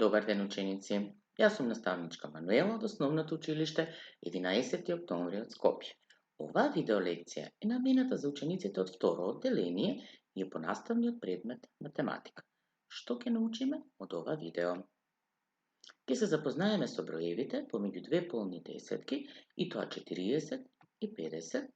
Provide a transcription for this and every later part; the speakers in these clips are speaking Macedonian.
Добар ден, ученици! Јас сум наставничка Мануела од Основното училиште 11 октомври од Скопје. Оваа видеолекција е намената за учениците од второ одделение и е по наставниот предмет математика. Што ќе научиме од ова видео? Ќе се запознаеме со броевите помеѓу две полни десетки, и тоа 40 и 50.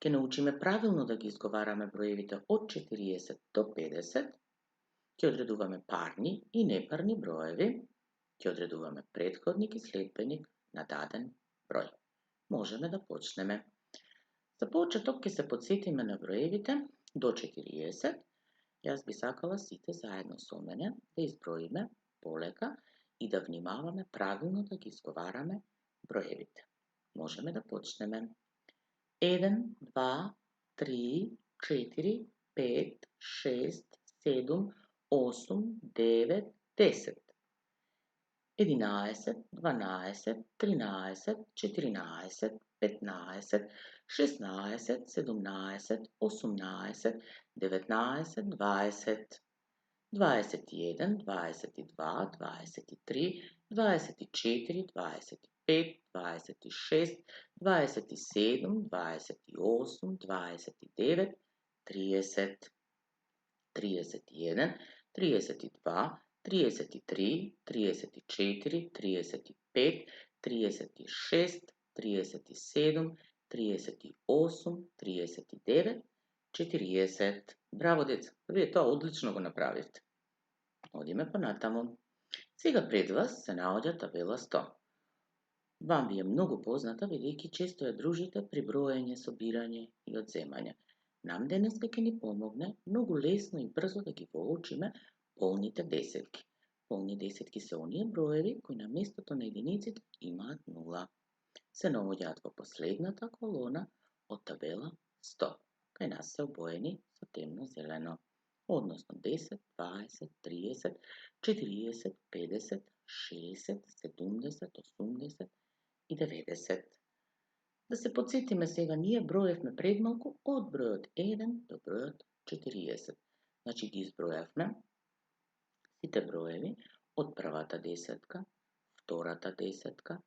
Ќе научиме правилно да ги изговараме броевите од 40 до 50. Ќе одредуваме парни и непарни броеви. Ќе одредуваме претходник и следбеник на даден број. Можеме да почнеме. За почеток ќе се потсетиме на броевите до 40. Јас би сакала сите заедно со мене да изброиме полека и да внимаваме правилно да ги изговараме броевите. Можеме да почнеме. 1, 2, 3, 4, 5, 6, 7, 8, 9, 10, 11, 12, 13, 14, 15, 16, 17, 18, 19, 20, 21, 22, 23, 24, 25, 26, 27, 28, 29, 30, 31, 32, 33, 34, 35, 36, 37, 38, 39, 40. Браво, деца! Вие тоа одлично го направивте. Одиме понатаму. Сега пред вас се наоѓа табела 100. Вам ви е многу позната, бидејќи често ја дружите при броење, собирање и одземање. Нам денеска ќе ни помогне многу лесно и брзо да ги воучиме полните десетки. Полни десетки се оние броеви кои на местото на единиците имаат нула. Се наоѓаат во последната колона од табела 100. Кај нас се обоени со темно-зелено, односно 10, 20, 30, 40, 50, 60, 70, 80 и 90. Да се потсетиме сега, ние броевме предмалку од бројот 1 до бројот 40. Значи ги избројавме сите броеви од првата десетка, втората десетка,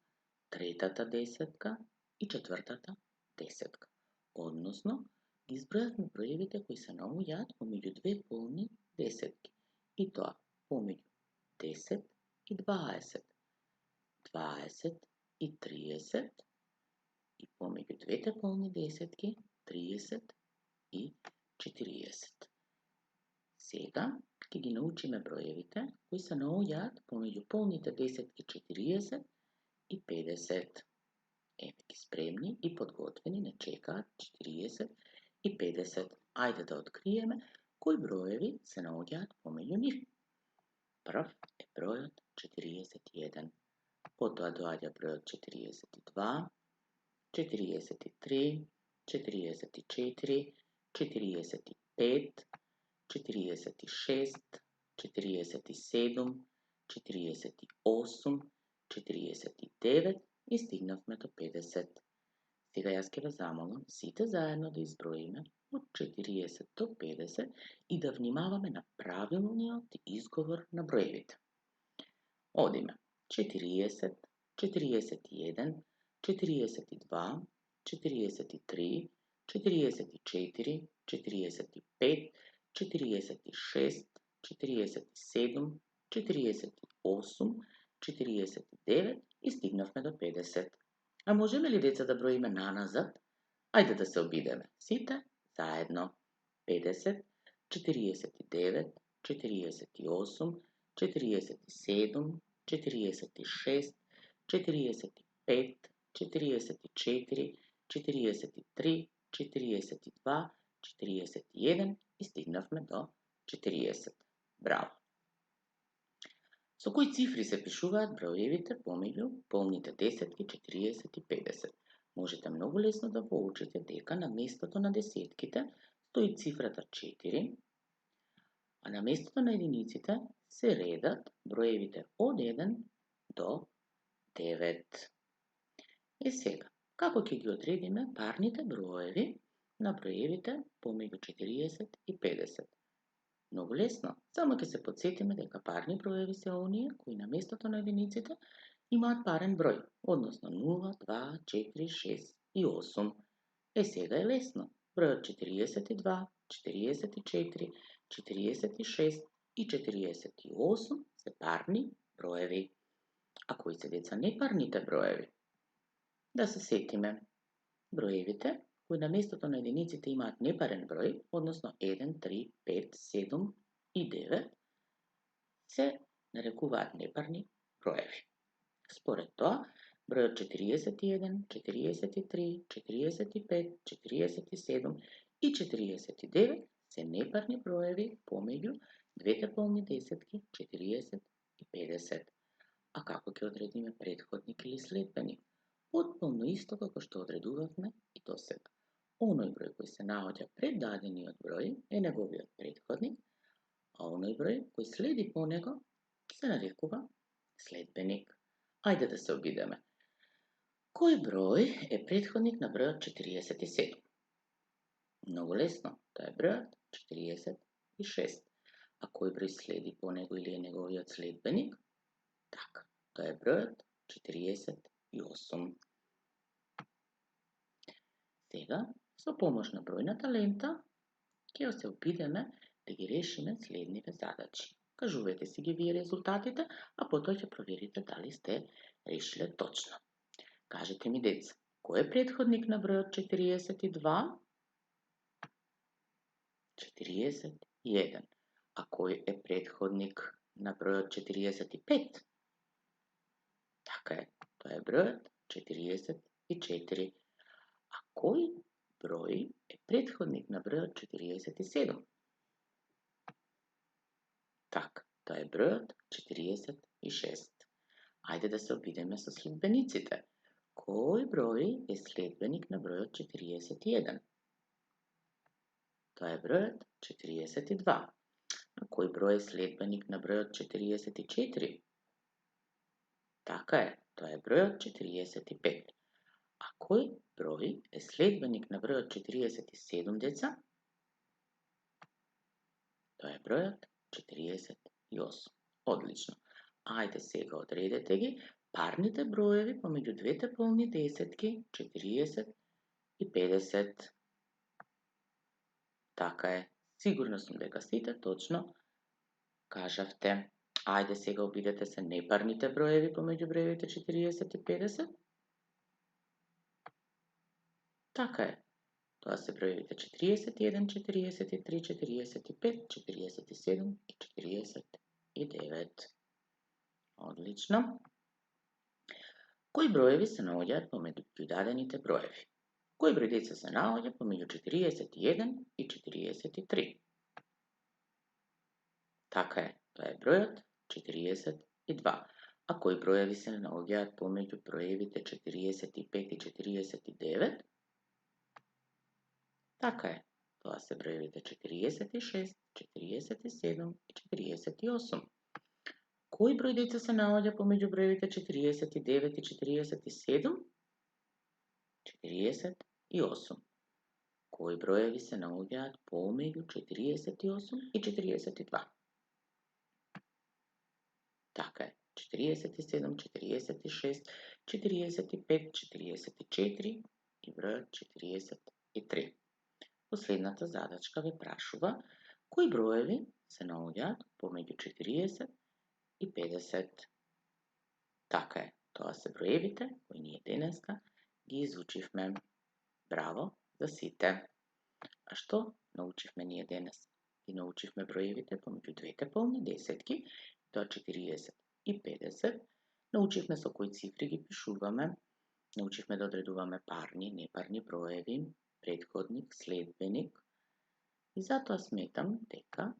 третата десетка и четвртата десетка. Односно, ги избројавме броевите кои се наоѓаат помеѓу две полни десетки. И тоа помеѓу 10 и 20, 20 и 30 и помеѓу двете полни десетки 30 и 40. Сега ќе ги научиме броевите кои се наоѓаат помеѓу полните десетки 40 и 50. Еве ги спремни и подготвени, не чекаат 40 и 50. Ајде да откриеме кои броеви се наоѓаат помеѓу нив. Прв е бројот 41. Потоа доаѓа бројот 42, 43, 44, 45, 46, 47, 48, 49 и стигнавме до 50. Сега јас ќе ве замолам сите заедно да изброиме од 40 до 50 и да внимаваме на правилниот изговор на броевите. Одиме 40, 41, 42, 43, 44, 45, 46, 47, 48, 49 и стигнавме до 50. А можеме ли, деца, да броиме наназад? Ајде да се обидеме. Сите заедно. 50, 49, 48, 47, 46, 45, 44, 43, 42, 41 и стигнавме до 40. Браво! Со кои цифри се пишуваат броевите помеѓу полните десетки 40 и 50? Можете многу лесно да воучите дека на местото на десетките стои цифрата 4, а на местото на единиците се редат броевите од 1 до 9. Е сега, како ќе ги одредиме парните броеви на броевите помеѓу 40 и 50? Многу лесно, само ќе се потсетиме дека парни броеви се оние кои на местото на единиците имаат парен број, односно 0, 2, 4, 6 и 8. Сега е лесно. Бројот 42, 44, 46 и 48 се парни броеви. А кои се деца непарните броеви? Да се сетиме. Броевите кои на местото на единиците имаат непарен број, односно 1, 3, 5, 7 и 9, се нарекуваат непарни броеви. Според тоа, бројот 41, 43, 45, 47 и 49 се непарни броеви помеѓу двете полни десетки 40 и 50. А како ќе одредиме претходник или следбеник? Потполно исто како што одредувавме и досега. Оној број кој се наоѓа пред дадениот број е неговиот претходник, а оној број кој следи по него се нарекува следбеник. Ајде да се обидеме. Кој број е претходник на бројот 47? Многу лесно, тоа е бројот 46. А кој број следи по него или е неговиот следбеник? Така, тоа е бројот 48. Сега, со помош на бројната лента, ќе се обидеме да ги решиме следниве задачи. Кажувате си ги вие резултатите, а потоа ќе проверите дали сте решиле точно. Кажете ми, деца, кој е претходник на бројот 42? 41. А кој е претходник на бројот 45? Така е, тоа е бројот 44. А кој број е претходник на бројот 47? Така, тоа е бројот 46. Ајде да се обидеме со следбениците. Кој број е следбеник на бројот 41? Тоа е бројот 42. А кој број е следбеник на бројот 44? Така е, тоа е бројот 45. А кој број е следбеник на бројот 47, деца? Тоа е бројот 48. Одлично. Ајде сега одредете ги парните броеви помеѓу двете полни десетки 40 и 50. Така е. Сигурна сум дека сите точно кажавте. Ајде сега обидете се непарните броеви помеѓу броевите 40 и 50. Така е. Тоа се броевите 41, 43, 45, 47 и 49. Одлично. Кои броеви се наоѓаат помеѓу дадените броеви? Кој број деца се наоѓа помеѓу 41 и 43? Така е, тоа е бројот 42. А кои броеви се наоѓаат помеѓу броевите 45 и 49? Така е, тоа се броевите 46, 47 и 48. Кој број деца се наоѓа помеѓу броевите 49 и 47? 48. Кои броеви се наоѓаат помеѓу 48 и 42? Така е, 47, 46, 45, 44 и бројот 43. Последната задачка ве прашува кои броеви се наоѓаат помеѓу 40 и 50. Така е, тоа се броевите кои ние денеска ги изучивме. Браво за сите. А што научивме ние денес? Ги научивме броевите помеѓу двете полни десетки, тоа 40 и 50. Научивме со кои цифри ги пишуваме. Научивме да одредуваме парни, непарни броеви, претходник, следбеник. И затоа сметам дека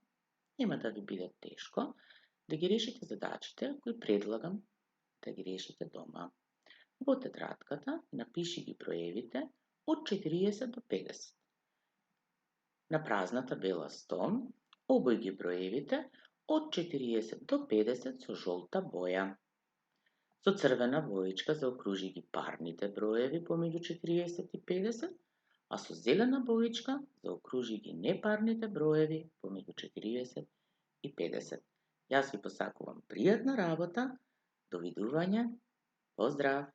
нема да ви биде тешко да ги решите задачите кои предлагам да ги решите дома. Во тетрадката напиши ги броевите од 40 до 50. На празната бела стон обој ги броевите од 40 до 50 со жолта боја. Со црвена боичка заокружи ги парните броеви помеѓу 40 и 50, а со зелена боичка заокружи ги непарните броеви помеѓу 40 и 50. Јас ви посакувам пријатна работа, довидување, поздрав!